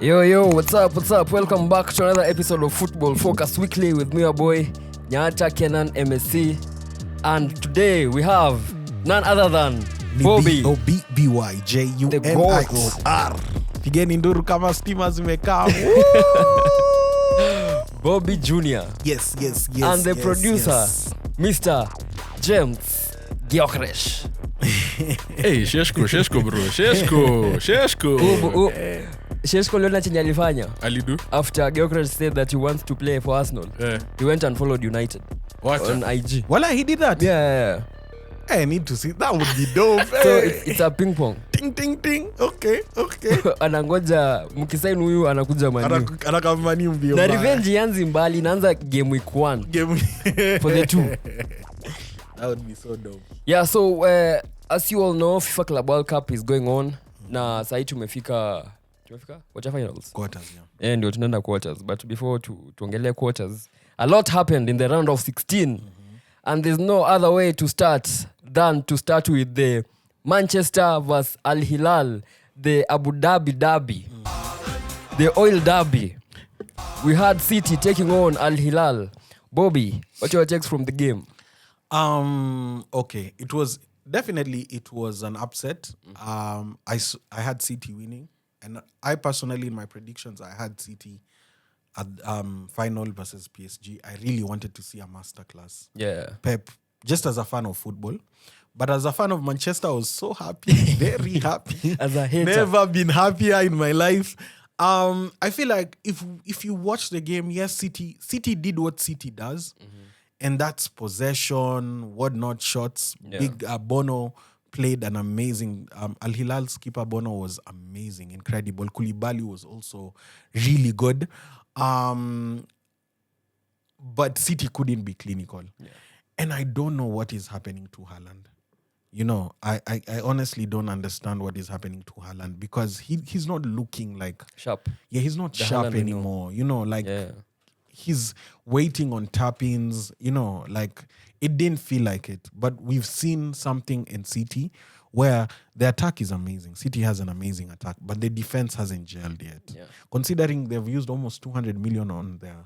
Yo, what's up? Welcome back to another episode of Football Focus Weekly with me, your boy, Nyata Kenan MSC. And today we have none other than Bobby. The GOAT. Pigeni nduru kama stima zimekaa. Bobby Jr. Yes. And the producer, Mr. James Gyokresh. Hey, Sheshko bro. Sheshko. Sheshko liona chenye alifanya. Alidu? After Gyokresh said that he wants to play for Arsenal, he went and followed United. What? On IG. Well, he did that? Yeah. I need to see. That would be dope. So it's a ping pong. Ting. Okay. Anangoja mkisaini huyu anakuja Man U. Anaka Man U mbio. Na revenge yanzi mbali inaanza game week 1 for the two. That would be so dope. Yeah, so as you all know, FIFA Club World Cup is going on. Na sasa tumefika quarter finals. Quarters, yeah. Ndio tunaenda quarters, but before tuongelee quarters, a lot happened in the round of 16. And there's no other way to start than to start with the Manchester vs Al Hilal, the Abu Dhabi derby, the oil derby. We had City taking on Al Hilal. Bobby, what your takes from the game? Okay, it was an upset. I had City winning, and I personally, in my predictions, I had City at final versus PSG. I really wanted to see a masterclass. Yeah. Pep, just as a fan of football. But as a fan of Manchester, I was so happy, very happy. As a hater. Never been happier in my life. I feel like if you watch the game, yes, City did what City does. And that's possession, whatnot, shots. Yeah. Big Bono played an amazing... Al Hilal's keeper Bono was amazing, incredible. Koulibaly was also really good. But City couldn't be clinical. Yeah. And I don't know what is happening to Haaland. You know, I honestly don't understand what is happening to Haaland because he's not looking like... Sharp. Yeah, he's not sharp Haaland anymore. You know, like... Yeah. He's waiting on tap-ins, you know, like it didn't feel like it. But we've seen something in City where the attack is amazing. City has an amazing attack, but the defense hasn't gelled yet. Yeah. Considering they've used almost 200 million on their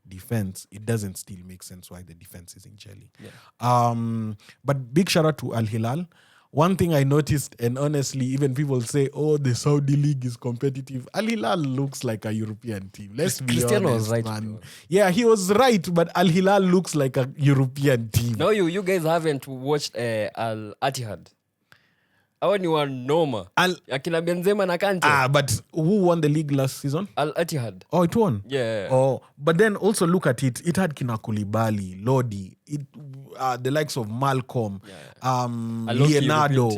defense, it doesn't still make sense why the defense isn't gelling. Yeah. But big shout out to Al Hilal. One thing I noticed, and honestly, even people say, oh, the Saudi League is competitive. Al Hilal looks like a European team. Let's be Cristiano honest, was right, man. bro. Yeah, he was right, but Al Hilal looks like a European team. No, you guys haven't watched Al Ittihad. Hawa ni wa noma. Akina Benzema na Kante. But who won the league last season? Al Ittihad. Oh, it won? Yeah. Oh, but then also look at it. It had Kina Koulibaly, Lodi, the likes of Malcolm, Leonardo.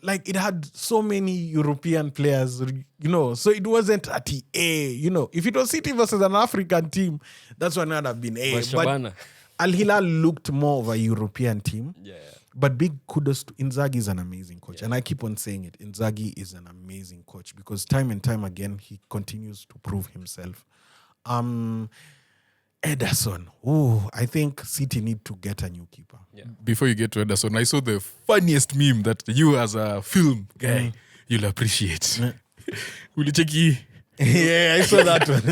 Like it had so many European players, you know. So it wasn't at A, you know. If it was City versus an African team, that's one would have been A. But Al Hilal looked more of a European team. Yeah. But big kudos to Inzaghi is an amazing coach. Yeah. And I keep on saying it. Inzaghi is an amazing coach because time and time again, he continues to prove himself. Ederson. Oh, I think City need to get a new keeper. Yeah. Before you get to Ederson, I saw the funniest meme that you as a film guy, you'll appreciate. Will you check it? Yeah, I saw that one.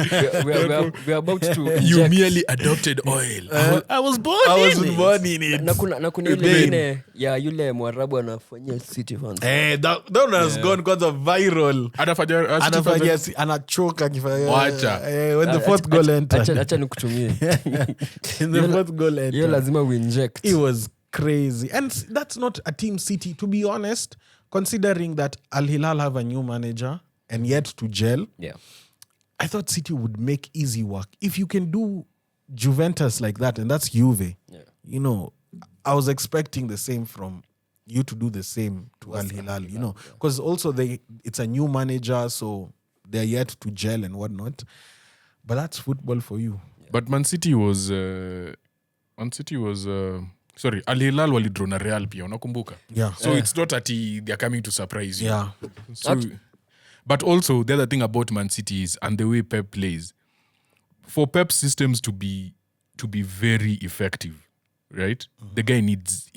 We're about to you merely adopted oil. I was born in it. Na kuna ile ya yule Mwarabu anafanyia City fans. That one has gone because of viral. Anachoka akifanya. When the fourth goal entered. Acha nikutumie. In the fourth goal entered. Hiyo lazima we inject. It was crazy. And that's not a team City, to be honest, considering that Al Hilal have a new manager and yet to gel. Yeah. I thought City would make easy work. If you can do Juventus like that, and that's Juve, you know, I was expecting the same from you to do the same to Al Hilal, you know, because also it's a new manager, so they're yet to gel and whatnot. But that's football for you. Yeah. But Man City was sorry, Al Hilal walidraw na Real pia, unakumbuka? Yeah. So it's not that they're coming to surprise you. Yeah. So, but also, the other thing about Man City is, and the way Pep plays, for Pep's systems to be very effective, right? The guy needs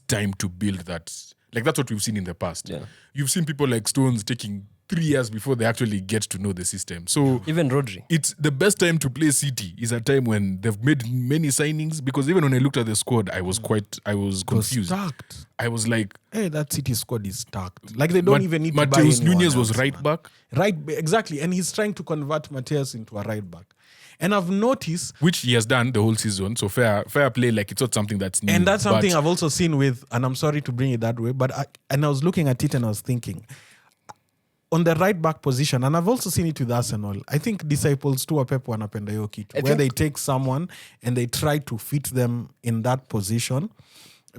time to build that. Like, that's what we've seen in the past. Yeah. You've seen people like Stones taking 3 years before they actually get to know the system. So Even Rodri. it's the best time to play City is a time when they've made many signings, because even when I looked at the squad, I was confused. Stacked. I was like, Hey, that City squad is stacked. Like they don't even need to buy Mateus anyone Nunes was else, right man. back, Exactly, and he's trying to convert Mateus into a right back. And I've noticed, which he has done the whole season. So fair play. Like, it's not something that's new. and that's something but I've also seen with, and I'm sorry to bring it that way, but I was looking at it and I was thinking, on the right back position, and I've also seen it with Arsenal. I think disciples to Pep wanapenda hiyo kitu, where they take someone and they try to fit them in that position.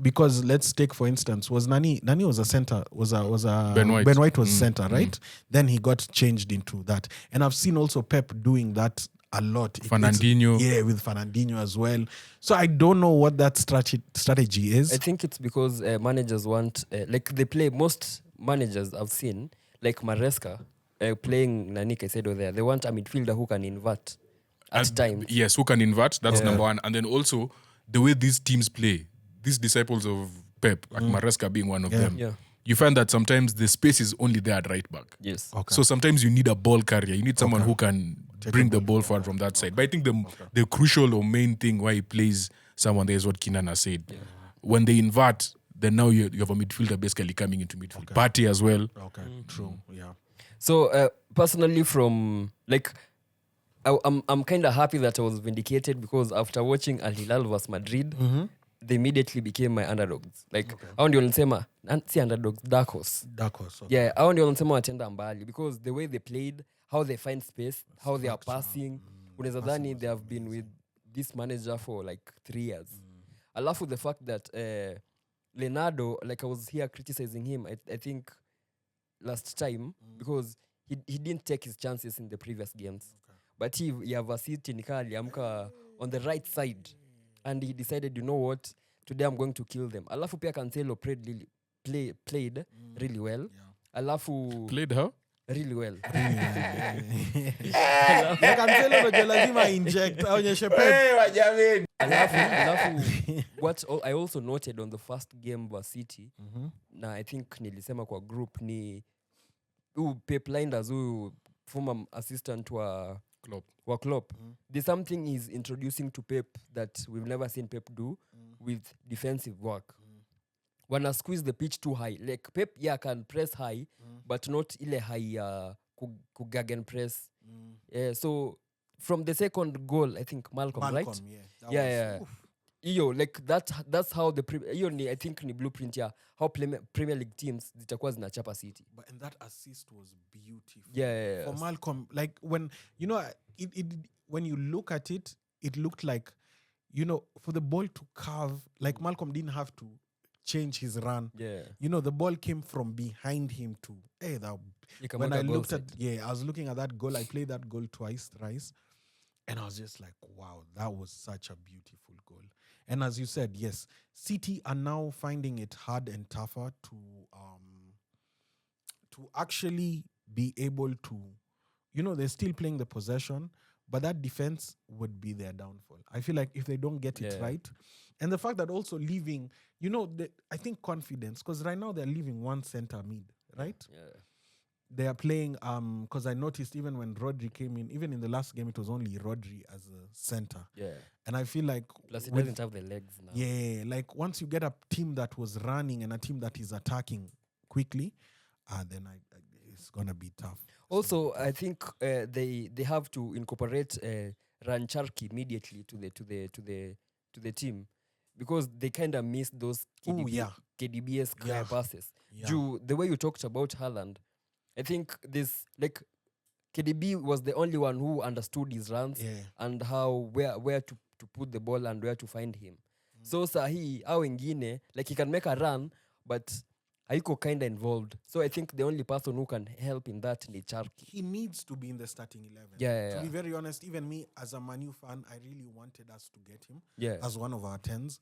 Because let's take, for instance, was Nani was a center, was a Ben White. Ben White was center, right? Then he got changed into that, and I've seen also Pep doing that a lot. Fernandinho. With Fernandinho as well. So I don't know what that strategy is. I think it's because managers want, like they play, most managers I've seen, like Maresca, playing Nani Caicedo there. They want a midfielder who can invert at times. Yes, who can invert. That's number one. And then also, the way these teams play, these disciples of Pep, like Maresca being one of them, Yeah. you find that sometimes the space is only there at right back. Yes. Okay. So sometimes you need a ball carrier. You need someone who can bring the ball forward from that side. But I think the crucial or main thing why he plays someone there is what Kinan has said. Yeah. When they invert, then now you have a midfielder basically coming into midfield. Okay. Party as well. Okay, true. Yeah. So personally, from like, I'm kind of happy that I was vindicated, because after watching Al Hilal vs Madrid, they immediately became my underdogs. Like, hao ndio nilisema, si underdogs, dark horse. Okay. Yeah, hao ndio nilisema watenda mbali, because the way they played, how they find space, how they are passing. Unaweza dhani they have been with this manager for like 3 years. Alafu the fact that Leonardo, like I was here criticizing him, I think last time, because he didn't take his chances in the previous games. But he Yavasiti Nika aliamka on the right side, and he decided, you know what, today I'm going to kill them. Alafu pia Cancelo played really well. Alafu Played how? really well. Cancelo ndio lazima inject aonyeshe Pep. Alafu what I also noted on the first game was City, na I think nilisema kwa group ni Pep Linders, former assistant wa Klopp. There's something he's introducing to Pep that we've never seen Pep do with defensive work. Wanna squeeze the pitch too high. Like Pep, can press high, but not ile high kugagen press. So from the second goal, I think Malcolm right? Yeah. Iyo, like that's how I think ni blueprint how Premier League teams zitakuwa zinachapa City. And that assist was beautiful. Yeah. For Malcolm, like when when you look at it, it looked like, for the ball to curve, like Malcolm didn't have to change his run. Yeah. The ball came from behind him to when I looked at I was looking at that goal. I played that goal thrice, and I was just like, wow, that was such a beautiful goal. And as you said, yes, City are now finding it hard and tougher to actually be able to, they're still playing the possession, but that defense would be their downfall. I feel like if they don't get it right, and the fact that also leaving, I think confidence, because right now they're leaving one center mid, right? Yeah. They are playing, because I noticed even when Rodri came in, even in the last game, it was only Rodri as a center. Yeah. And I feel like... Plus he doesn't have the legs now. Yeah, like once you get a team that was running and a team that is attacking quickly, then it's going to be tough. Also, I think they have to incorporate Rancharki immediately to the team, because they kind of miss those KDB's clear passes. Yeah. The way you talked about Haaland, I think this, like, KDB was the only one who understood his runs and where to put the ball and where to find him. So sahi au wengine, like, he can make a run, but haiko kind of involved. So I think the only person who can help in that is Charki. He needs to be in the starting 11. Yeah. To be very honest, even me as a Man U fan, I really wanted us to get him as one of our 10s.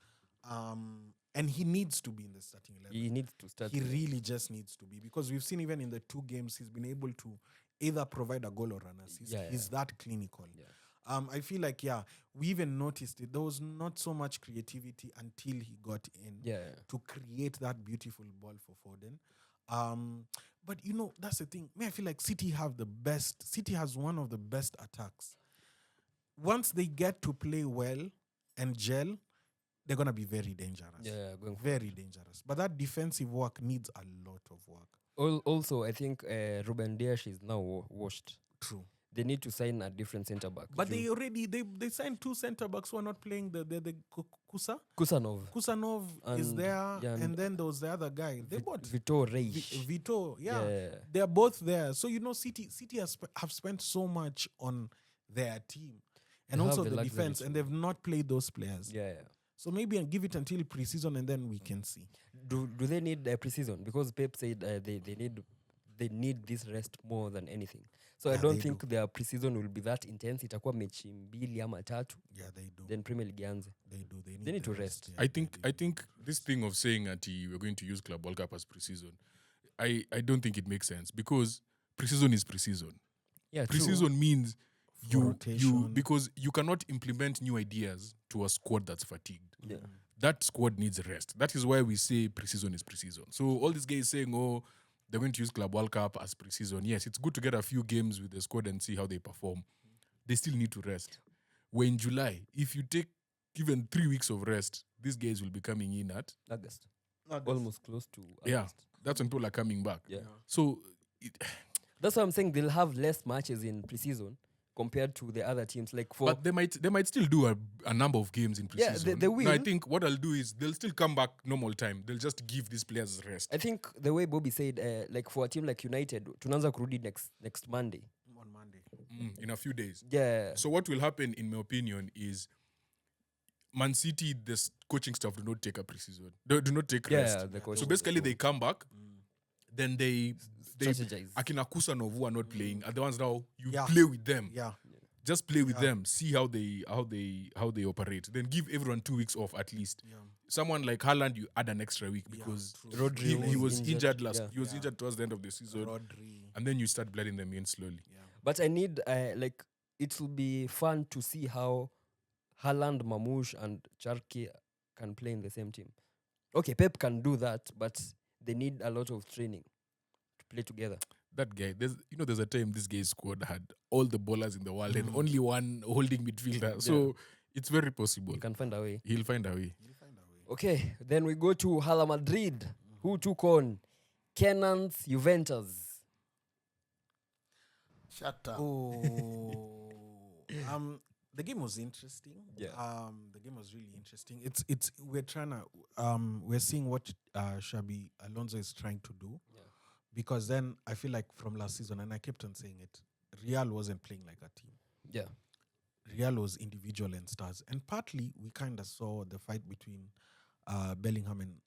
And he needs to be in the starting 11. He needs to start. He really just needs to be, because we've seen even in the 2 games, he's been able to either provide a goal or an assist. He's that clinical. Yeah. I feel like, we even noticed it. There was not so much creativity until he got in to create that beautiful ball for Foden. But that's the thing. I feel like City has one of the best attacks. Once they get to play well and gel, they're gonna be very dangerous. Yeah, going forward. Very dangerous. But that defensive work needs a lot of work. Also, I think Ruben Dias is now washed. True. They need to sign a different centre back. But they signed 2 centre backs who are not playing the Kusanov, Kusanov is And- there, yeah, and then there was the other guy. They bought Vitor Reis. Vito. Yeah. Yeah. They're both there. So City have spent so much on their team and They also have the the luxury defense, and they've not played those players. Yeah. So maybe give it until pre-season and then we can see. Do they need pre-season? Because Pep said they need this rest more than anything. So I Yeah, don't they think their pre-season will be that intense. Itakuwa mechi mbili ama tatu. Yeah, they do. Then Premier League ianze. They do. They need the to rest. Yeah, I think this thing of saying that we're going to use Club World Cup as pre-season, I don't think it makes sense because pre-season is pre-season. Yeah, true. Pre-season means you rotation. because you cannot implement new ideas to a squad that's fatigued. Yeah. That squad needs rest. That is why we say pre-season is pre-season. So all these guys saying, oh, they're going to use Club World Cup as pre-season. Yes, it's good to get a few games with the squad and see how they perform. They still need to rest. We're in July. If you take even 3 weeks of rest, these guys will be coming in at August. Almost close to August. yeah. That's when people are coming back. Yeah. So That's why I'm saying they'll have less matches in pre-season compared to the other teams. Like for but they might still do a number of games in Yeah, pre-season. they will. No, I think what I'll do is they'll still come back normal time. They'll just give these players rest. I think the way Bobby said, like for a team like United, tunaanza kurudi next Monday. On Monday. In a few days. Yeah. So what will happen, in my opinion, is Man City, the coaching staff do not take a pre-season. Do not take Yeah, rest. the coach- So basically, they come back. Then they Strategize. Akina Kusanov, who are not playing, are the ones now you Yeah. play with them. Yeah. Just play with them, see how they operate. Then give everyone 2 weeks off at least. Someone like Haaland, you add an extra week because Rodri he was was injured injured. He was injured towards the end of the season, Rodri. and then you start blooding them in slowly. But I need like it will be fun to see how Haaland, Mamouche, and Charki can play in the same team. Okay, Pep can do that, but they need a lot of training to play together. That guy, there's a time this guy's squad had all the ballers in the world and only one holding midfielder. So it's very possible. You can find a way. He'll find a way. Okay, then we go to Hala Madrid, who took on Kenan's Juventus. Shut up. Oh, the game was interesting. Yeah. The game was really interesting. We're trying to we're seeing what Xabi Alonso is trying to do. Yeah. Because then I feel like from last season, and I kept on saying it, Real wasn't playing like a team. Yeah. Real was individual and stars. And partly we kind of saw the fight between Bellingham and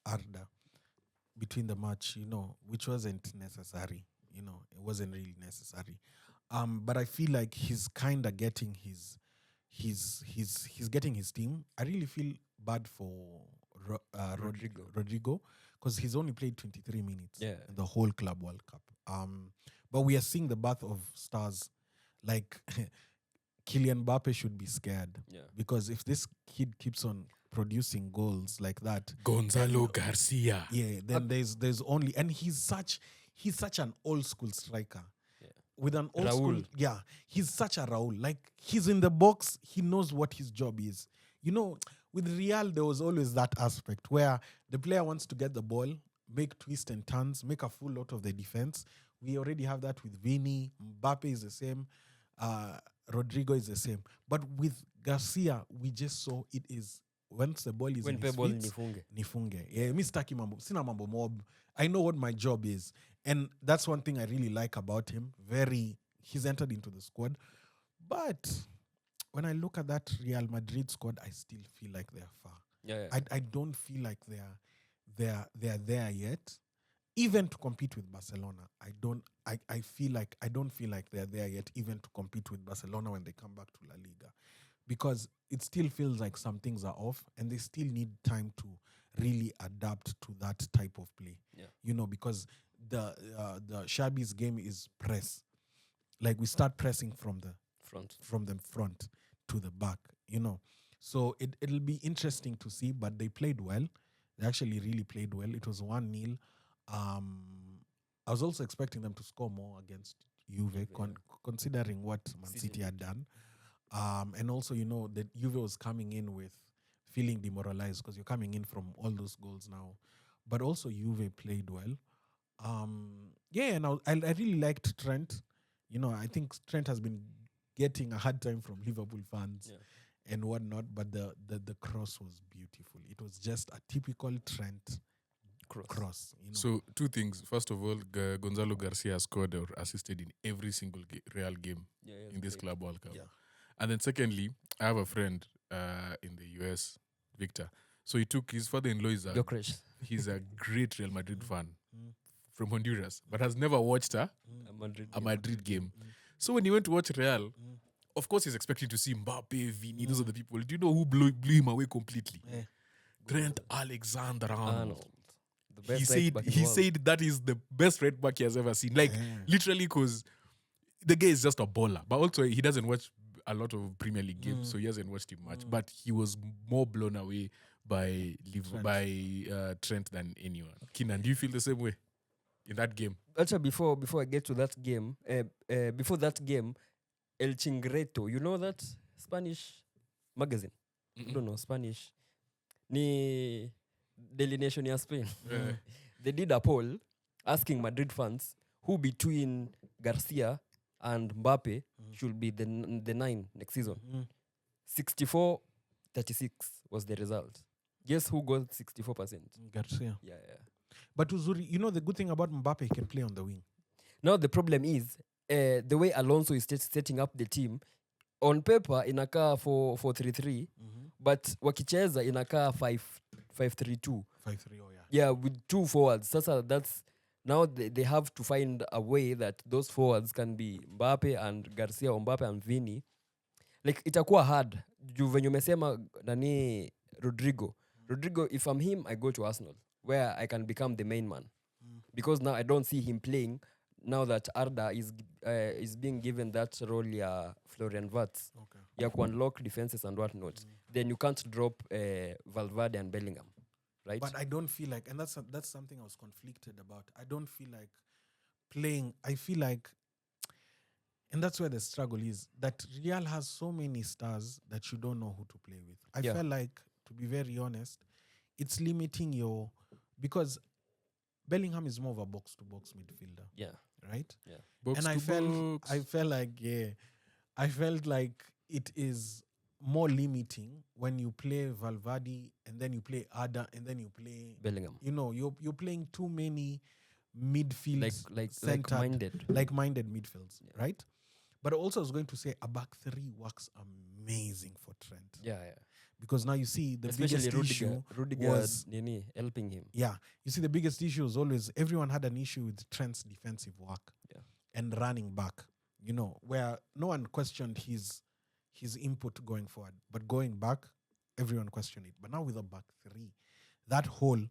Arda between the match, which wasn't necessary. It wasn't really necessary. But I feel like he's kind of getting he's getting his team. I really feel bad for Rodrigo because he's only played 23 minutes in the whole Club World Cup. But we are seeing the birth of stars like Kylian Mbappe should be scared because if this kid keeps on producing goals like that, Gonzalo Garcia. yeah, then there's only, and he's such an old school striker. With an old Raul. school, he's such a Raul. Like he's in the box, he knows what his job is. With Real, there was always that aspect where the player wants to get the ball, make twists and turns, make a full lot of the defense. We already have that with Vini. Mbappe is the same. Rodrigo is the same. But with Garcia, we just saw it is once the ball is When in his ball feet, nifunge. Yeah, mi sitaki mambo. Sina mambo mob. I know what my job is. And that's one thing I really like about him. He's entered into the squad. But when I look at that Real Madrid squad, I still feel like they're far. Yeah. I don't feel like they're there yet. Even to compete with Barcelona, I don't feel like they're there yet, even to compete with Barcelona when they come back to La Liga. Because it still feels like some things are off and they still need time to really adapt to that type of play. Yeah. Because the Xabi's game is press. Like we start pressing from the front to the back, So it'll be interesting to see, but they played well. They actually really played well. It was 1-0. I was also expecting them to score more against Juve, considering what Man City had done. And also, that Juve was coming in with feeling demoralized because you're coming in from all those goals now. But also Juve played well. And I really liked Trent. I think Trent has been getting a hard time from Liverpool fans and whatnot, but the cross was beautiful. It was just a typical Trent cross. So 2 things. First of all, Gonzalo Garcia scored or assisted in every single Real game in this Club World Cup. Yeah. And then secondly, I have a friend in the US, Victor. So he took his father-in-law he's a great Real Madrid fan from Honduras, but has never watched a Madrid game. So when he went to watch Real, of course he's expecting to see Mbappe, Vini, those are the people. Do you know who blew him away completely? Trent Alexander-Arnold. He said that is the best right back he has ever seen. Like, literally, because the guy is just a baller. But also, he doesn't watch a lot of Premier League games, so he hasn't watched him much. But he was more blown away by Trent than anyone. Keenan, do you feel the same way in that game? Actually, before I get to that game, before that game, El Chingreto, you know that Spanish magazine? I don't know, Spanish. Ni Daily Nation ya Spain. They did a poll asking Madrid fans who between Garcia and Mbappe should be the 9 next season. 64-36 was the result. Guess who got 64%? Garcia. Yeah. But Uzuri, the good thing about Mbappe, he can play on the wing. Now the problem is the way Alonso is setting up the team. On paper inakaa 4-3-3, but wakicheza inakaa 5-3-2. 5-3, oh yeah. Yeah, with 2 forwards. That's now they have to find a way that those forwards can be Mbappe and Garcia, or Mbappe and Vini. Like, itakuwa hard. Juu venye umesema nani Rodrigo, if I'm him, I go to Arsenal, where I can become the main man. Because now I don't see him playing. Now that Arda is being given that role, Florian Wirtz, you can unlock defenses and whatnot. Then you can't drop Valverde and Bellingham, right? But I don't feel like, and that's something I was conflicted about. I don't feel like playing. I feel like, and that's where the struggle is, that Real has so many stars that you don't know who to play with. I felt like, to be very honest, it's limiting because Bellingham is more of a box-to-box midfielder. Yeah. Right? Yeah. I felt like it is more limiting when you play Valverde and then you play Ada and then you play Bellingham. You're playing too many midfields, like-minded midfields, right? But also I was going to say a back 3 works amazing for Trent. Yeah. Because now you see the especially biggest issue Rudiger was helping him. Yeah. You see the biggest issue was always everyone had an issue with Trent's defensive work and running back, where no one questioned his input going forward. But going back, everyone questioned it. But now with a back 3, that hole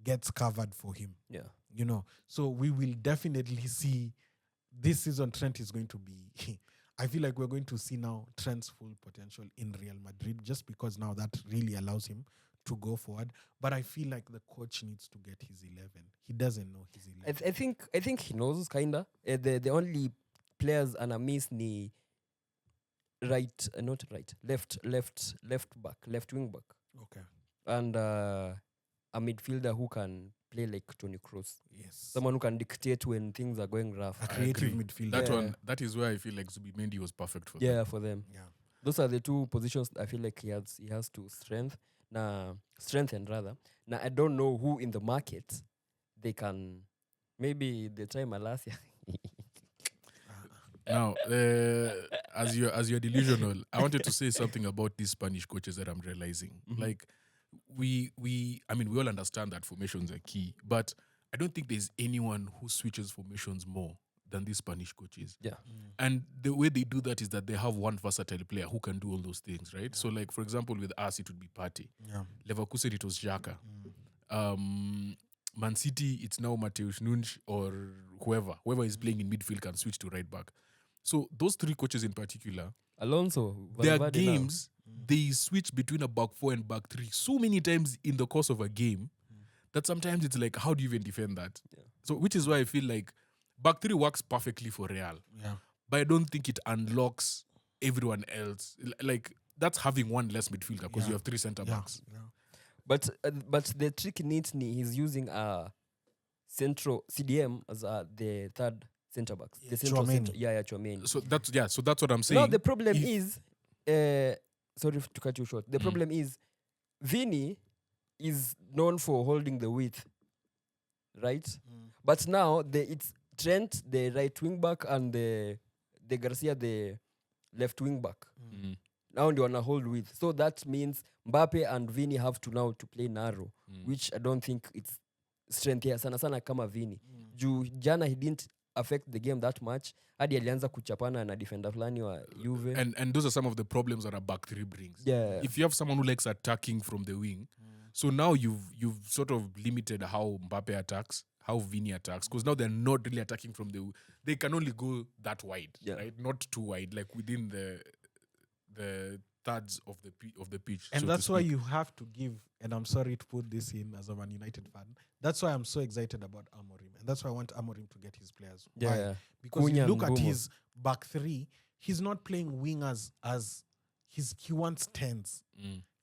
gets covered for him. Yeah. So we will definitely see this season Trent is going to be I feel like we're going to see now Trent's full potential in Real Madrid, just because now that really allows him to go forward. But I feel like the coach needs to get his 11. He doesn't know his 11. I think he knows, kinda. The only players ana miss ni left wing back. Okay. And a midfielder who can play like Toni Kroos. Yes. Someone who can dictate when things are going rough. A creative midfielder. That is where I feel like Zubimendi was perfect for them. Yeah, for them. Yeah. Those are the 2 positions I feel like he has to strengthen rather. Now I don't know who in the market they can, maybe they try Malasia. Now, as you're delusional, I wanted to say something about these Spanish coaches that I'm realizing. Like, we all understand that formations are key, but I don't think there's anyone who switches formations more than these Spanish coaches. Yeah. And the way they do that is that they have one versatile player who can do all those things, right? So, like, for example, with us, it would be Partey. Yeah. Leverkusen, it was Xhaka. Man City, it's now Mateusz Nunes or whoever is playing in midfield can switch to right back. So those 3 coaches in particular, Alonso, their games, they switch between a back 4 and back 3 so many times in the course of a game that sometimes it's like, how do you even defend that? Yeah. So which is why I feel like back three works perfectly for Real. Yeah. But I don't think it unlocks everyone else. Like that's having one less midfielder because you have three centre backs. Yeah. But the trick Nitny, he's using central CDM as the third centre backs. The central Tchouaméni. centre. Yeah, Tchouaméni. So that's what I'm saying. Now the problem If- is, sorry to cut you short. The problem is, Vini is known for holding the width, right? But now it's Trent, the right wing back, and the Garcia, the left wing back. Now they wanna hold width, so that means Mbappe and Vini have to now to play narrow, which I don't think it's strength here sana kama Vini. Juu jana he didn't affect the game that much. Hadi alianza kuchapana na defender fulani wa Juve. and those are some of the problems that a back three brings. Yeah. If you have someone who likes attacking from the wing, so now you've sort of limited how Mbappe attacks, how Vini attacks, because now they're not really attacking from the. They can only go that wide, right? Not too wide, like within the thirds of the pitch. And so that's to why speak. you have to give, and I'm sorry to put this in as a Man United fan, that's why I'm so excited about Amorim. And that's why I want Amorim to get his players. Yeah, Why? yeah. Because Cunha you and look at Mbeumo. his back three, he's not playing wingers as he wants tens.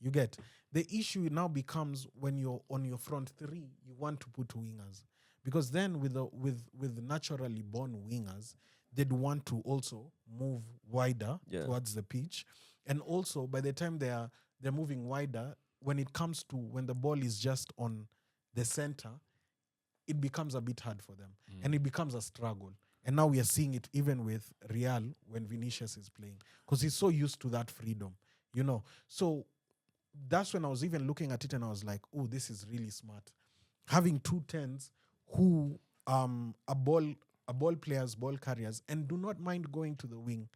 You get? The issue now becomes when you're on your front three, you want to put wingers. Because then with naturally born wingers, they'd want to also move wider towards the pitch. And also by the time they're moving wider, when it comes to when the ball is just on the center, it becomes a bit hard for them. And it becomes a struggle. And now we are seeing it even with Real when Vinicius is playing. Because he's so used to that freedom, you know. So that's when I was even looking at it and I was like, oh, this is really smart. Having 2 10s who are ball players, ball carriers, and do not mind going to the wing.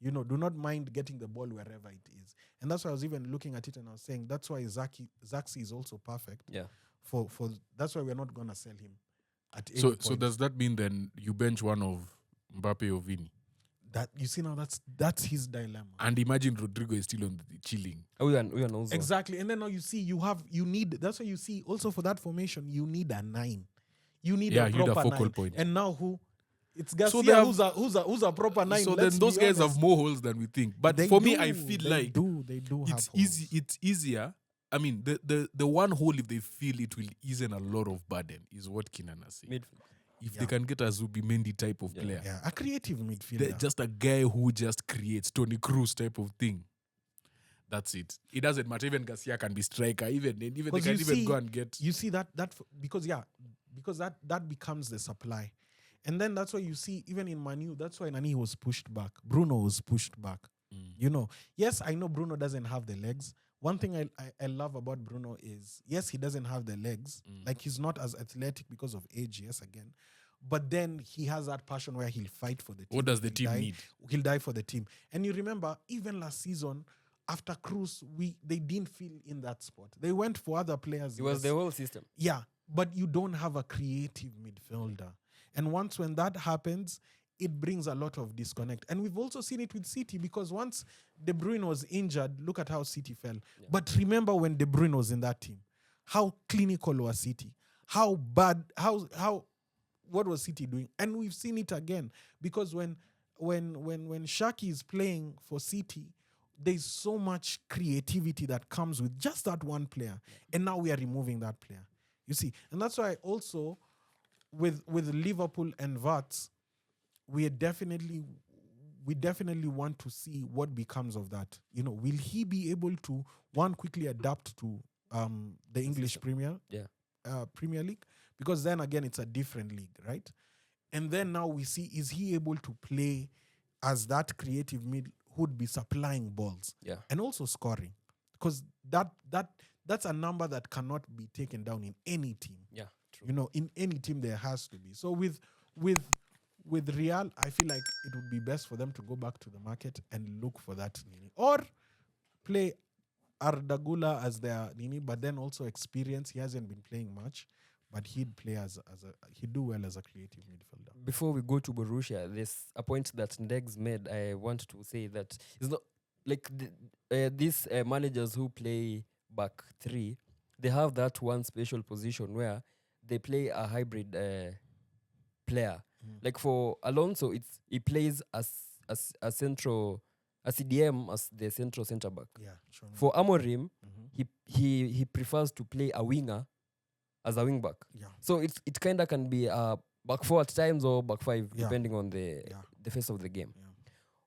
You know, do not mind getting the ball wherever it is. And that's why I was even looking at it and I was saying that's why Zaxi is also perfect. Yeah. For that's why we're not gonna sell him at any So point. does that mean then you bench one of Mbappe or Vini? That you see now that's his dilemma. And imagine Rodrigo is still on the chilling. Huyu anauzwa. Exactly. And then now you see you need that's why you see also for that formation you need a 9. You need a you need a proper focal 9. point. And now who? It's Garcia they have- who's a proper 9. So let's then those be guys honest. have more holes than we think. But They for me, do, I feel like they do have it's holes. easy. It's easier. I mean, the one hole, if they feel it will ease in a lot of burden, is what Kinan has said. Midfield. If they can get a Zubimendi type of player, Yeah, a creative they're midfielder. just a guy who just creates Tony Cruz type of thing. That's it. It doesn't matter. Even Garcia can be striker. Even they can even go and get. You see that because that becomes the supply. And then that's why you see, even in Manu, that's why Nani was pushed back. Bruno was pushed back. You know, yes, I know Bruno doesn't have the legs. One thing I love about Bruno is, yes, he doesn't have the legs. Like, he's not as athletic because of age, yes, again. But then he has that passion where he'll fight for the team. What does the He'll team die- need? He'll die for the team. And you remember, even last season, after Cruz, they didn't feel in that spot. They went for other players. It was yes. the whole system. Yeah, but you don't have a creative midfielder. And when that happens, it brings a lot of disconnect. And we've also seen it with City, because once De Bruyne was injured, look at how City fell. Yeah. But remember when De Bruyne was in that team, how clinical was City? How bad, what was City doing? And we've seen it again, because when Shaki is playing for City, there's so much creativity that comes with just that one player. And now we are removing that player. You see, and that's why also with Liverpool and Vats, we definitely want to see what becomes of that. You know, will he be able to quickly adapt to the English Premier League? Because then again, it's a different league, right? And then now we see, is he able to play as that creative mid who'd be supplying balls and also scoring? Because that's a number that cannot be taken down in any team. Yeah, true. You know, in any team there has to be. So with Real, I feel like it would be best for them to go back to the market and look for that Nini. Or play Ardagula as their Nini, but then also experience. He hasn't been playing much, but he'd play he'd do well as a creative midfielder. Before we go to Borussia, there's a point that Ndegs made. I want to say that it's not like these managers who play back three, they have that one special position where they play a hybrid player. Like for Alonso, he plays as a central, as CDM, as the central centre back. Yeah, sure. For Amorim, he prefers to play a winger as a wing back. Yeah. So it kind of can be a back four at times or back five, Yeah. depending on the Yeah. face of the game. Yeah.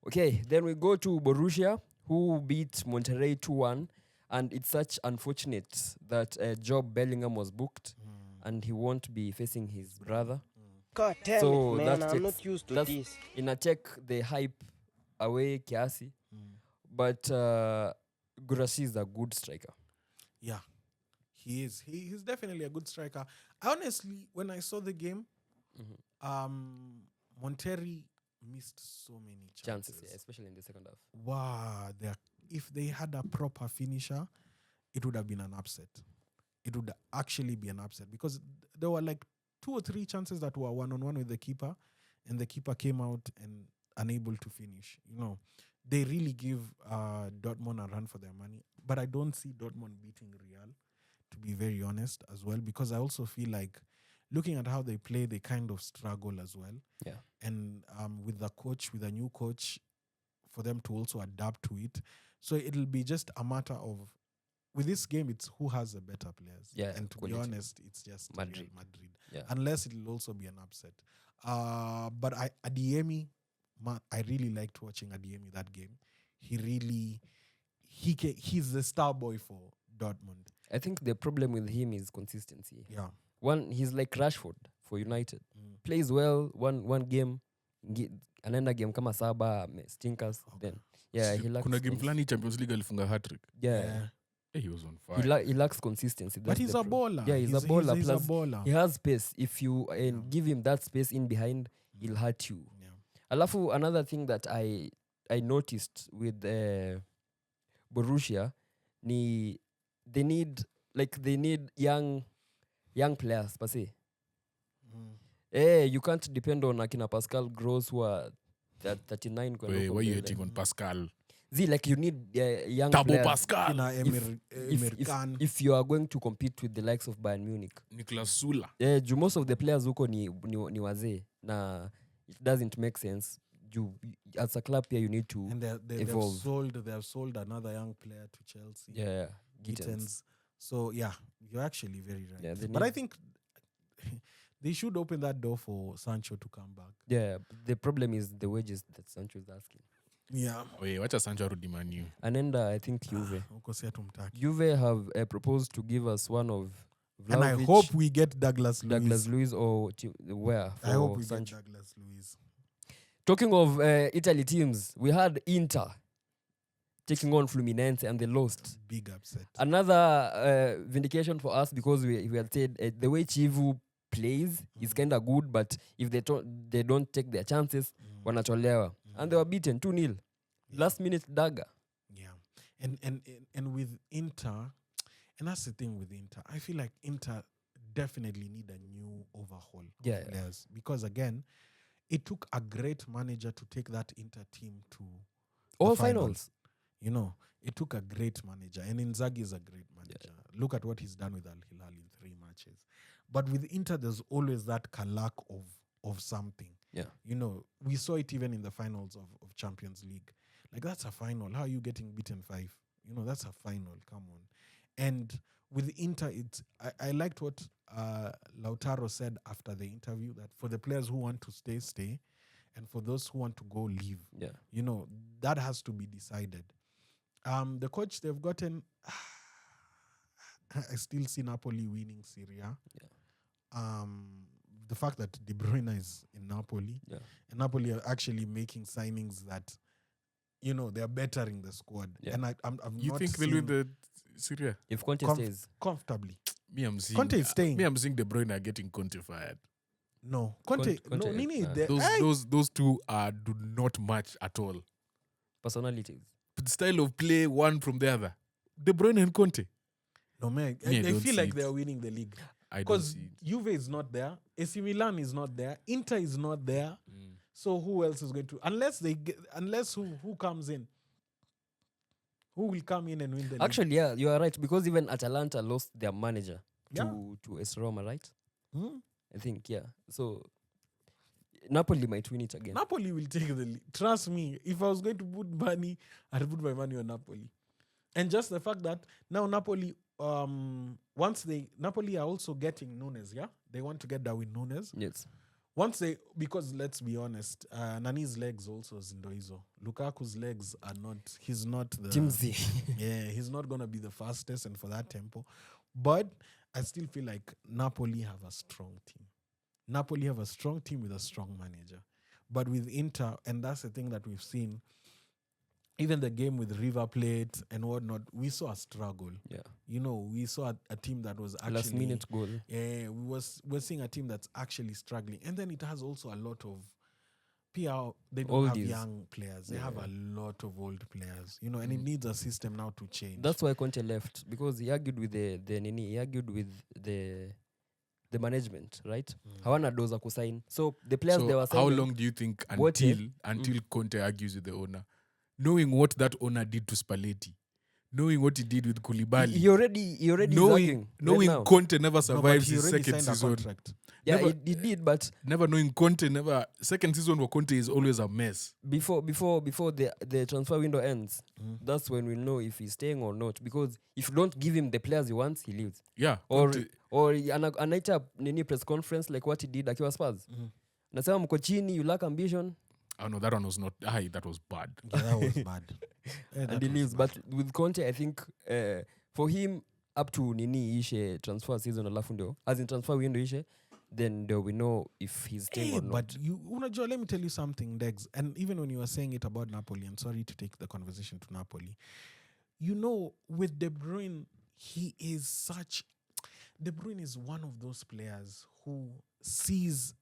Okay, then we go to Borussia, who beat Monterrey 2-1. And it's such unfortunate that Job Bellingham was booked and he won't be facing his brother. God damn So it, man. that I'm takes- not used to that's- this. In a check, the hype away Kiasi. But Gurasi is a good striker. Yeah, he is. He's definitely a good striker. Honestly, when I saw the game, Monterrey missed so many chances. Yeah, especially in the second half. Wow, if they had a proper finisher, it would have been an upset. It would actually be an upset because there were like 2 or 3 chances that were 1-on-1 with the keeper, and the keeper came out and unable to finish. You know, they really give Dortmund a run for their money, but I don't see Dortmund beating Real, to be very honest, as well, because I also feel like looking at how they play, they kind of struggle as well. Yeah. And with a new coach, for them to also adapt to it. So it'll be just a matter of, with this game, it's who has the better players. Yeah, And to quality. be honest, it's just Real Madrid. Madrid. Yeah. Unless it'll also be an upset. But Adeyemi, I really liked watching Adeyemi that game. He's the star boy for Dortmund. I think the problem with him is consistency. Yeah. One, he's like Rashford for United. Plays well, one game, anaenda game kama saba, stinkers. Then, yeah, he lacks. Kuna game fulani Champions League alifunga hat-trick. Yeah. He was on fire. He lacks consistency. But That's he's the a baller. Yeah, he's a baller. He's Plus, a baller. he has space. If you give him that space in behind, he'll hurt you. Yeah. Alafu, another thing that I noticed with Borussia, they need young players per se. You can't depend on Akina Pascal Gross who are 39. Why are you hating on Pascal? Like you need young Double players. Pascal. Kina Emir Khan. If you are going to compete with the likes of Bayern Munich, Niklas Sula. most of the players huko ni wazee na it doesn't make sense. As a club here, you need to And they evolve. have sold another young player to Chelsea. Yeah, Gittens. So yeah, you're actually very right. Yeah, but I think they should open that door for Sancho to come back. Yeah, the problem is the wages that Sancho is asking. Yeah. Wait, watch a Sancho rudi Man U. And then I think Juve have proposed to give us one of Vlahovic, And I hope we get Douglas Luiz or where for I hope we Sancho. get Douglas Luiz. Talking of Italy teams, we had Inter taking on Fluminense and they lost. Big upset. Another vindication for us because we had said the way Chivu plays is kind of good, but if they don't take their chances, wanatolewa. And they were beaten 2-0. Last minute dagger. Yeah. And with Inter, and that's the thing with Inter, I feel like Inter definitely need a new overhaul of players. Because again, it took a great manager to take that Inter team to All the finals. You know, it took a great manager. And Inzaghi is a great manager. Look at what he's done with Al Hilal in 3 matches. But with Inter, there's always that lack of something. Yeah. You know, we saw it even in the finals of Champions League. Like, that's a final. How are you getting beaten 5? You know, that's a final. Come on. And with Inter, I liked what Lautaro said after the interview, that for the players who want to stay. And for those who want to go, leave. Yeah. You know, that has to be decided. The coach they've gotten, I still see Napoli winning Serie A. Yeah. The fact that De Bruyne is in Napoli, and Napoli are actually making signings that, you know, they're bettering the squad. Yeah. And I'm You not think they'll seeing win the Syria? If Conte stays. comfortably. Me, I'm seeing Conte is staying. Me, I'm seeing De Bruyne are getting Conte fired. No, Conte. Conte, No, Nini. Those two do not match at all. Personalities. But the style of play, one from the other. De Bruyne and Conte. No, man. Me, I I don't feel see like it. they're winning the league. I don't Because see it. Juve is not there, AC Milan is not there, Inter is not there. So who else is going to? Unless who comes in? Who will come in and win the league? Actually, yeah, you are right. Because even Atalanta lost their manager Yeah. to AS Roma, right? Hmm? I think, yeah. So Napoli might win it again. Napoli will take the lead. Trust me, if I was going to put money, I'd put my money on Napoli. And just the fact that now Napoli, Napoli are also getting Nunes, yeah? They want to get Darwin Nunes. Yes. Because let's be honest, Nani's legs also Zindoizo. Lukaku's legs are not, he's not the... Timsy. Yeah, he's not going to be the fastest and for that tempo. But I still feel like Napoli have a strong team. Napoli have a strong team with a strong manager. But with Inter, and that's the thing that we've seen, even the game with River Plate and whatnot, we saw a struggle. Yeah. We saw a team that was actually... Last minute goal. Yeah, we're seeing a team that's actually struggling. And then it has also a lot of PR. They don't have young players. They have a lot of old players. And it needs a system now to change. That's why Conte left, because he argued with the management, right? Hawana doza kusign. So the players they were signing... How long do you think until Conte argues with the owner? Knowing what that owner did to Spalletti, knowing what he did with Koulibaly. He already is arguing. Knowing Conte never survives his second signed season. a contract. Yeah, he did, but... Never knowing Conte, second season for Conte is always a mess. Before the transfer window ends, that's when we know if he's staying or not. Because if you don't give him the players he wants, he leaves. Yeah. Or anaita nini press conference like what he did akiwa Spurs. Nasema mko chini, you lack ambition. Oh no, that one was not. That was bad. Yeah, that was bad. And he leaves. But with Conte, I think for him, up to nini ishe transfer season alafu ndio, as in transfer window ishe, then we know if he's staying or not. But Unajua, let me tell you something, Dex. And even when you were saying it about Napoli, and sorry to take the conversation to Napoli, with De Bruyne, De Bruyne is one of those players who sees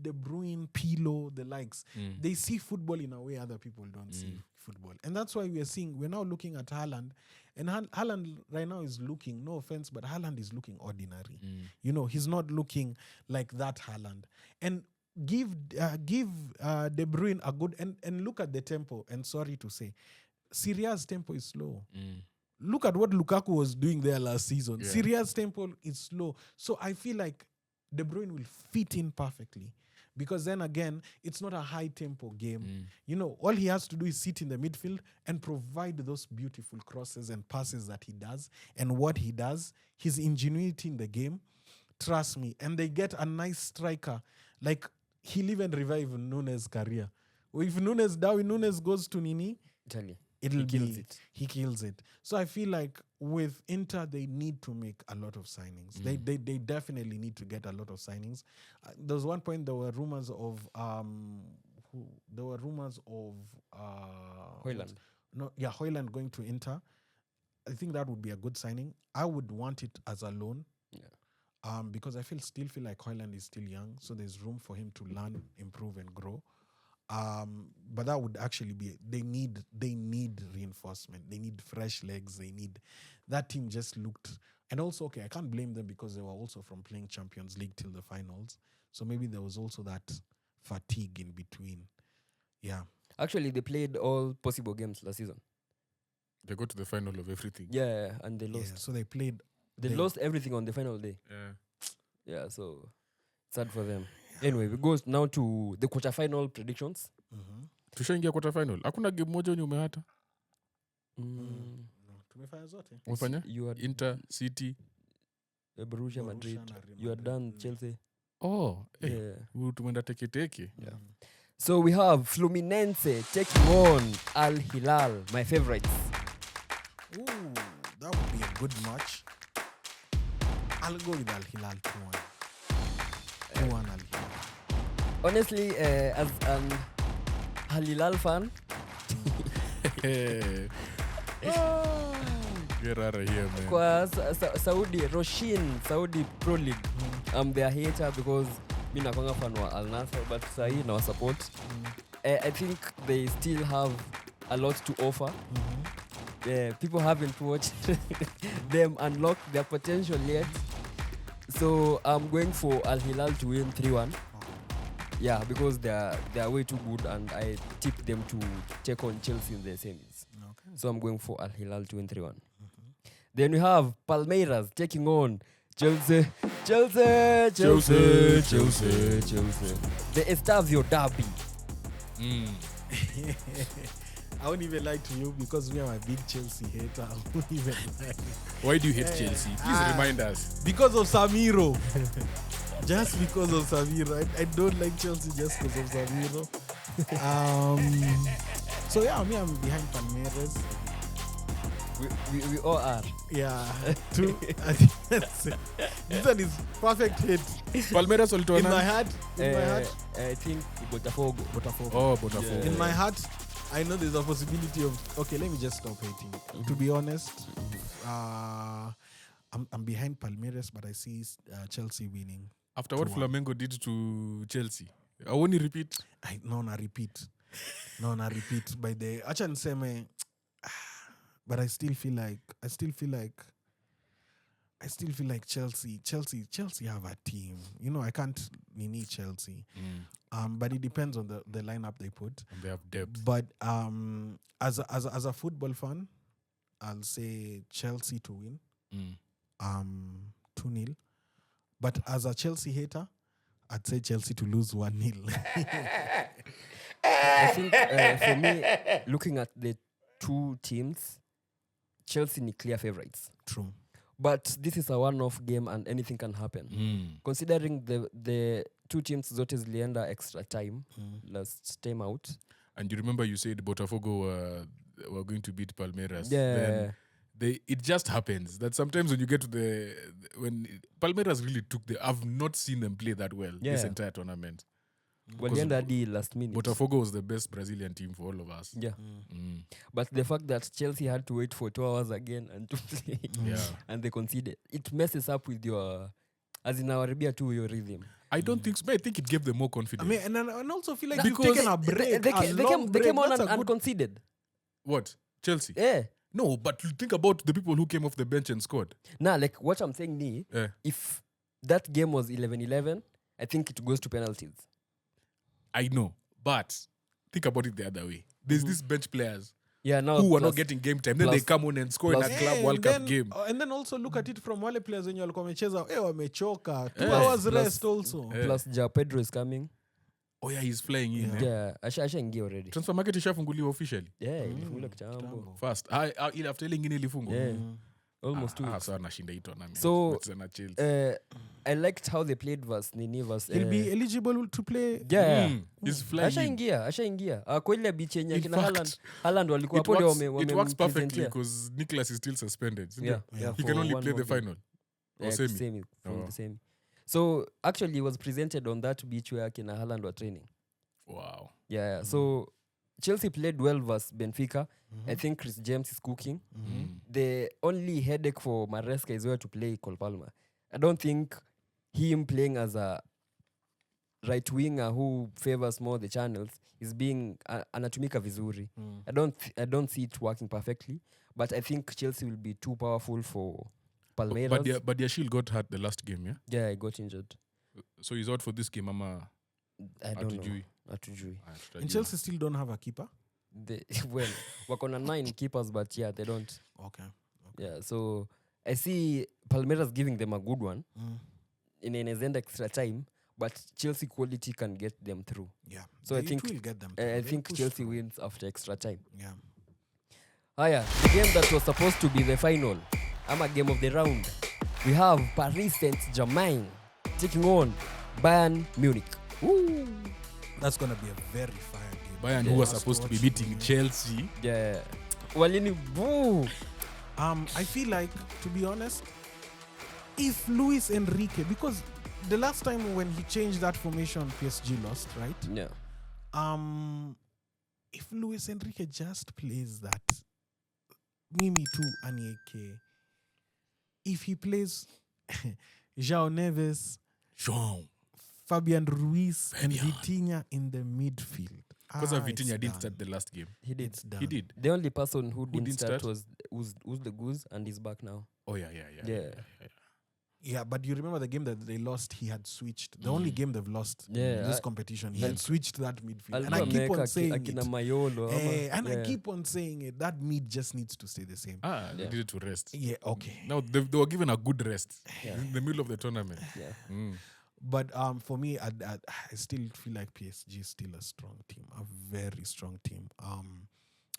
De Bruyne, Pirlo, the likes. They see football in a way other people don't see football. And that's why we're now looking at Haaland. And Haaland right now is looking, no offense, but Haaland is looking ordinary. He's not looking like that Haaland. And give De Bruyne a good... And look at the tempo. And sorry to say, Serie A's tempo is slow. Look at what Lukaku was doing there last season. Yeah. Serie A's tempo is slow. So I feel like De Bruyne will fit in perfectly, because then again, it's not a high tempo game. All he has to do is sit in the midfield and provide those beautiful crosses and passes that he does. And what he does, his ingenuity in the game, trust me. And they get a nice striker. Like, he'll even revive Nunes' career. If Darwin Nunes goes to Nini, he kills it. So I feel like with Inter, they need to make a lot of signings. They definitely need to get a lot of signings. There was one point there were rumors of Højlund. Højlund going to Inter. I think that would be a good signing. I would want it as a loan. Yeah. Because I still feel like Højlund is still young, so there's room for him to learn, improve, and grow. But that would actually be... They need reinforcement. They need fresh legs. That team just looked... And also, okay, I can't blame them because they were also from playing Champions League till the finals. So maybe there was also that fatigue in between. Yeah. Actually, they played all possible games last season. They got to the final of everything. Yeah, and they lost. Yeah, so they played... They lost everything on the final day. Yeah. Yeah, so sad for them. Anyway, we go now to the quarterfinal predictions. Tushaingia quarterfinal. Hakuna game moja wenye umehata? Tumefanya zote. Umefanya? You are Inter, City, Borussia Madrid. You are done, Chelsea. Oh, Yeah. Tumeenda teke. Yeah. So we have Fluminense taking on Al Hilal, my favorites. Ooh, that would be a good match. I'll go with Al Hilal 2-1. 2-1 Al Hilal. Honestly, as an Al Hilal fan, Get out of here, man. kwa Saudi Pro League, I'm their hater because mi nakwanga fan wa Al Nassr, but sahi na support. I think they still have a lot to offer. People haven't watched them unlock their potential yet. So I'm going for Al Hilal to win 3-1. Yeah, because they're way too good, and I tip them to take on Chelsea in the semis. Okay. So I'm going for Al Hilal to win 3-1. Then we have Palmeiras taking on Chelsea. The Estavio Derby. I won't even lie to you because we are a big Chelsea hater. I won't even lie. Why do you hate Chelsea? Please remind us. Because of Samiro. Just because of Samiro. I don't like Chelsea just because of Samiro. So yeah, me, I'm behind Palmeiras. We all are. Yeah. Two. I think that's it. This one is perfect hit. Palmeiras In Oltona. my heart. In my heart. I think Botafogo. Oh, Botafogo. In my heart, I know there's a possibility of. Okay, let me just stop hating. To be honest, I'm behind Palmeiras, but I see Chelsea winning. After what 2-1. Flamengo did to Chelsea. I won't repeat. No, I repeat. By the Achan Seme, but I still feel like Chelsea have a team. You know, I can't need Chelsea. But it depends on the lineup they put. And they have depth. But as a football fan, I'll say Chelsea to win. 2-0. But as a Chelsea hater, I'd say Chelsea to lose 1-0. I think for me, looking at the two teams, Chelsea are clear favorites. True. But this is a one-off game and anything can happen. Considering the two teams zote zilienda extra time, last time out. And you remember you said Botafogo were going to beat Palmeiras. Yeah. Then it just happens that sometimes when you get to when Palmeiras really I've not seen them play that well this entire tournament. Walienda hadi last minute. Botafogo was the best Brazilian team for all of us. Yeah. But the fact that Chelsea had to wait for 2 hours again and to play and they conceded, it messes up with your, as in our Arabia too, your rhythm. I don't think so. But I think it gave them more confidence. I mean, and also feel like Because you've taken a break. They came on and conceded. What? Chelsea? Yeah. No, but think about the people who came off the bench and scored. Nah, like what I'm saying, if that game was 11-11, I think it goes to penalties. I know, but think about it the other way. There's these bench players now who are not getting game time. Then they come on and score in a Club World Cup game. And then also look at it from wale players wenye walikuwa wamecheza wamechoka. 2 hours rest also. Plus Ja Pedro is coming. Oh yeah, he's flying in. Yeah, ashaingia already. Transfer market ishafunguliwa officially. Yeah, ilifunguliwa kitambo. Fast. Ile after ile ingine ilifungwa. Yeah. Almost 2 weeks. So anashinda hii tournament. So na Chelsea. I liked how they played versus He'll be eligible to play. Yeah. He's flying. Ashaingia. Kwa ile beach yenye In kina fact, Haaland walikuwa hapo ndio it works perfectly because Nicholas is still suspended. Yeah. He can only play the final. Or semi. The semi. So actually he was presented on that beach where kina Haaland were training. Wow. Yeah. So Chelsea played well versus Benfica. I think Chris James is cooking. The only headache for Maresca is where to play Cole Palmer. I don't think him playing as a right winger who favors more the channels is being anatumika vizuri. I don't see it working perfectly, but I think Chelsea will be too powerful for Palmeiras. But Yashil got hurt the last game, yeah? Yeah, he got injured. So he's out for this game, Ama. I don't know. Hatujui. And Chelsea still don't have a keeper? Well, wako na 9 keepers, but yeah, they don't. Okay. Yeah, so I see Palmeiras giving them a good one in an end extra time, but Chelsea quality can get them through. Yeah. So it will get them through. I think Chelsea wins after extra time. Yeah. The game that was supposed to be the final, a game of the round, we have Paris Saint-Germain taking on Bayern Munich. Ooh. That's going to be a very fire game. Bayern, who was supposed to be beating Chelsea. Yeah. Walini boo. I feel like, to be honest, if Luis Enrique, because the last time when he changed that formation, PSG lost, right? Yeah. If Luis Enrique just plays that, Mimi too, Anieke, if he plays João Neves, Fabian Ruiz, and Vitinha in the midfield. Because Vitinha didn't start the last game. He did. He did. The only person who didn't start was the Goose, and he's back now. Oh, yeah. Yeah, but you remember the game that they lost, he had switched. The only game they've lost Yeah, in this competition, he had switched that midfield. And Alikuwa I keep ameweka on saying akina it. Mayolo ama- I keep on saying it. That mid just needs to stay the same. They did it to rest. Yeah, okay. Now they were given a good rest in the middle of the tournament. Yeah. But for me, I still feel like PSG is still a strong team, a very strong team.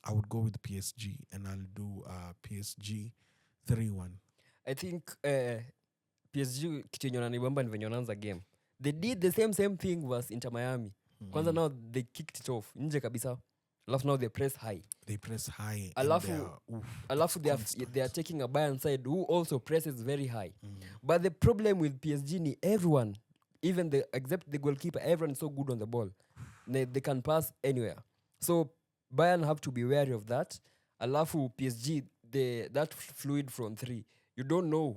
I would go with PSG, and I'll do PSG 3-1. I think PSG kitu yenye wananibamba ni venye wanaanza game. They did the same thing was Inter Miami. Kwanza now they kicked it off nje kabisa. Alafu now they press high. They press high. Alafu they are taking a Bayern side who also presses very high. But the problem with PSG ni everyone, even except the goalkeeper, everyone is so good on the ball. They can pass anywhere. So Bayern have to be wary of that. Alafu PSG, that fluid from 3. You don't know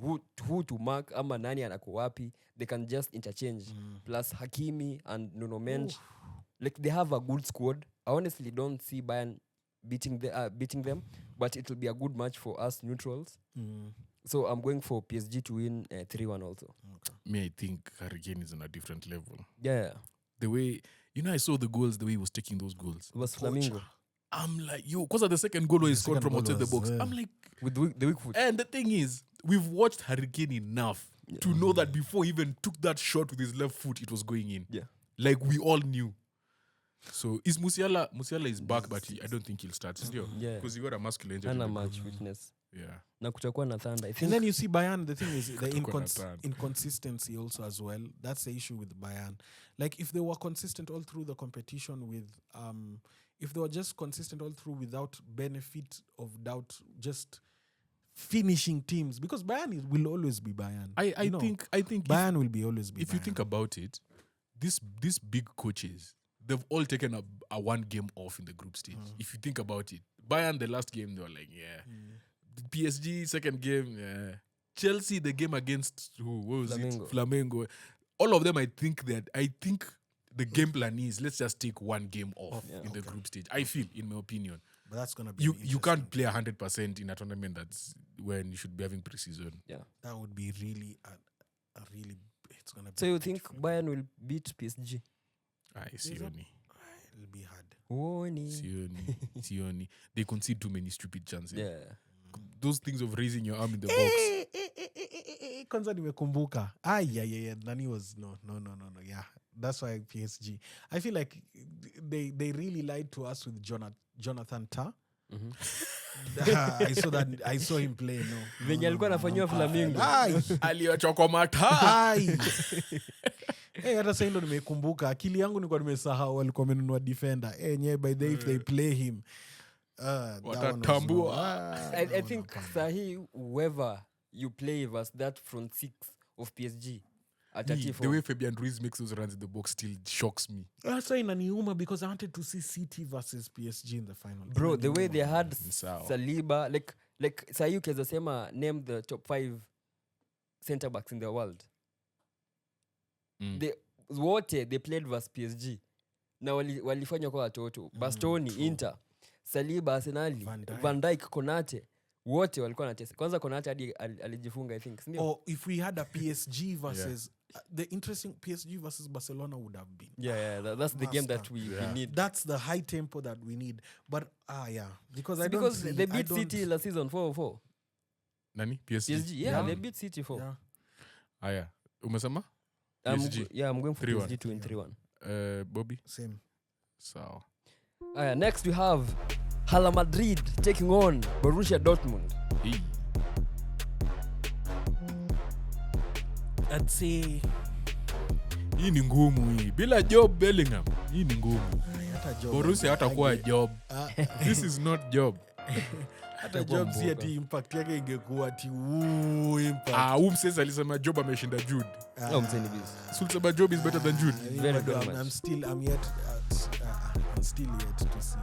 who to mark ama nani anako wapi. They can just interchange. Plus Hakimi and Nuno Mendes. Like they have a good squad. I honestly don't see Bayern beating them, but it will be a good match for us neutrals. So I'm going for PSG to win 3-1 also. Okay. Me, I think Harry Kane is on a different level. Yeah. The way, I saw the goals, the way he was taking those goals. It was Flamingo. I'm like, because the second goal was scored from outside the box. I'm like... With the weak foot. And the thing is, we've watched Harry Kane enough to know that before he even took that shot with his left foot, it was going in. Yeah. Like, we all knew. So, is Musiala is back, but I don't think he'll start. Yeah. Because he got a muscular injury. And a match fitness. Yeah. Na kutakuwa na Thunder. I think. And then you see Bayern, the thing is the Kutakuwa na Thunder. inconsistency also as well. That's the issue with Bayern. Like if they were consistent all through the competition with if they were just consistent all through without benefit of doubt, just finishing teams, because Bayern will always be Bayern. I think Bayern will be always be if Bayern. you think about it, these big coaches, they've all taken a one game off in the group stage. If you think about it, Bayern, the last game, they were like, The PSG, second game, Chelsea, the game against who? What was Flamengo. it? Flamengo. All of them, I think the game plan is let's just take one game off in the group stage. I feel, in my opinion. But that's gonna be You can't play 100% in a tournament that's when you should be having preseason. Yeah. that would be really a really it's gonna be So you think Bayern will beat PSG? Sioni. it'll be hard. Sioni. They concede too many stupid chances. Yeah. Those things of raising your arm in the box. Kwanza nimekumbuka. Nani was no. Yeah, that's why PSG. I feel like they really lied to us with Jonathan Tah. I saw him play. No, Venye alikuwa anafanyiwa Flamingo. Aliachwa kwa mata. Hata sasa ndo nimekumbuka. Akili yangu nilikuwa nimesahau walikuwa wamenunua defender. By the if they play him. Watatambua. I think sahi whoever you play versus that front six of PSG The way Fabian Ruiz makes those runs in the box still shocks me. That's why inaniuma because I wanted to see City versus PSG in the final. Bro, the way they had Sawa. Saliba, like sahi ukiweza sema name the top 5 center backs in the world. They played versus PSG. Na walifanywa kwa watoto. Bastoni, Inter, Saliba, Arsenali, Van Dijk, Konate. Wote walikuwa wanacheza. Kwanza Konate hadi alijifunga I think. Or if we had a PSG versus the interesting PSG versus Barcelona would have been. That's the game that we need. That's the high tempo that we need. But because they beat City last season 4-4. Nani? PSG? They beat City 4. Umesema? PSG. I'm going for 3-1. PSG to win 3-1. Bobby? Same. So. Next we have Hala Madrid taking on Borussia Dortmund. I'd say hii ni ngumu hii. Bila Job Bellingham, hii ni ngumu. Borussia hatakuwa Job. This is not Job. hata Job si ati impact yake ingekuwa ati impact. Msesa alisema Job ameshinda Jude. Mseni busy. Sulsaba Job is better than Jude. I'm still yet to see.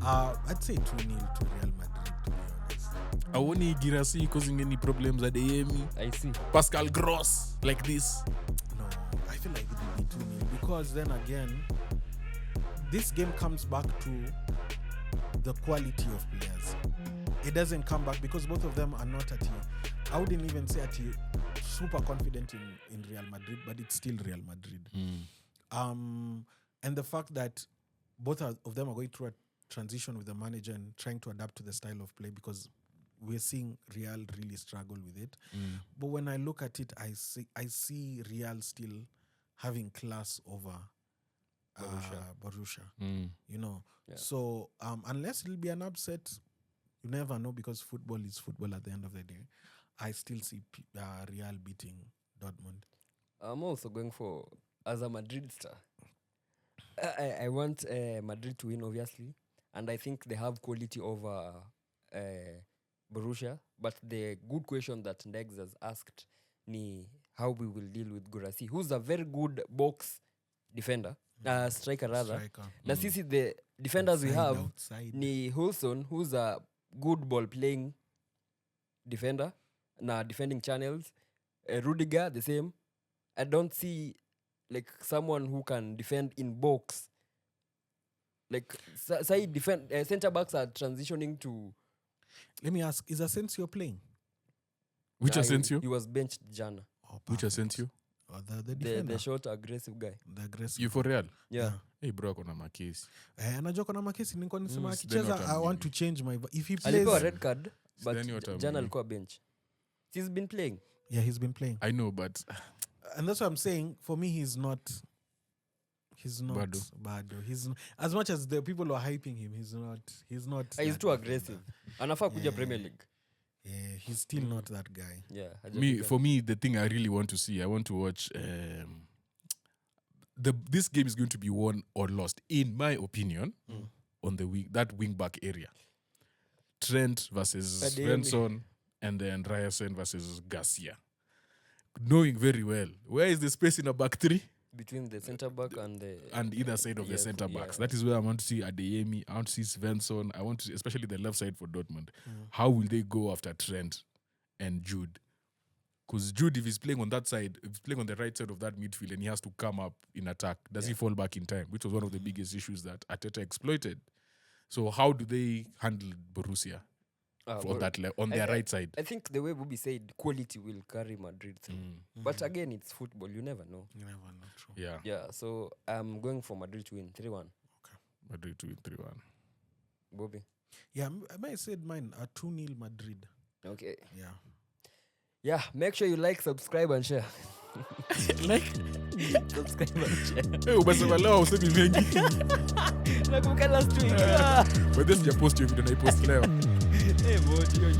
I'd say 2-0 to Real Madrid, to be honest. Awoni Girassi causing any problems at Emi. I see. Pascal Gross like this. No, I feel like it will be 2-0 because then again, this game comes back to the quality of players. It doesn't come back because both of them are not at I wouldn't even say at super confident in Real Madrid, but it's still Real Madrid. And the fact that both of them are going through a transition with the manager and trying to adapt to the style of play, because we're seeing Real really struggle with it. But when I look at it, I see Real still having class over Borussia. You know, so unless it'll be an upset, you never know, because football is football at the end of the day. I still see Real beating Dortmund. I'm also going for, as a Madrid star, I want Madrid to win, obviously, and I think they have quality over Borussia. But the good question that Ndex has asked ni how we will deal with Guirassy, who's a very good box defender, striker rather. Na sisi the defenders we have ni Hulson, who's a good ball playing defender na defending channels. Rudiger the same. I don't see like someone who can defend in box. Like say defend center backs are transitioning to. Let me ask, is Asensio playing? Which Asensio? He was benched Jana. Which Asensio? The defender. The short aggressive guy. The aggressive. You for Real? Yeah. Hey bro, kona makesi. Anajua kuna makesi, nilikuwa nisema then akicheza what I I'm want to change my if he Alipewa plays. red card, but Then what I'm Jana doing. alikuwa bench. He's been playing. Yeah, he's been playing. I know, but And that's what I'm saying. For me, he's not bad. He's as much as the people are hyping him, he's not He's that too aggressive. Anafaa kuja Premier League. Yeah, he's still not that guy. Yeah. for me, the thing I really want to see, I want to watch. This game is going to be won or lost, in my opinion, on the wing back area. Trent versus Svensson, and then Ryerson versus Garcia. Knowing very well where is the space in a back three between the centre back and either side of the centre backs. That is where I want to see Adeyemi. I want to see Svensson. I want to see, especially the left side for Dortmund. How will they go after Trent and Jude? Because Jude, if he's playing on that side, if he's playing on the right side of that midfield and he has to come up in attack, does he fall back in time? Which was one of the biggest issues that Arteta exploited. So how do they handle Borussia on their right side? I think the way Bobby said, quality will carry Madrid through. But again, it's football. You never know. You never know. True. Yeah. Yeah, so I'm going for Madrid to win 3-1. Okay. Madrid to win 3-1. Bobby. Yeah, I might have said mine are 2-0 Madrid. Okay. Yeah. Yeah, make sure you like, subscribe, and share. Subscribe and share. Hey, umesema leo usemi mengi. Nakumbuka last week. But this is your post, you didn't post leo. Hey, boy, you're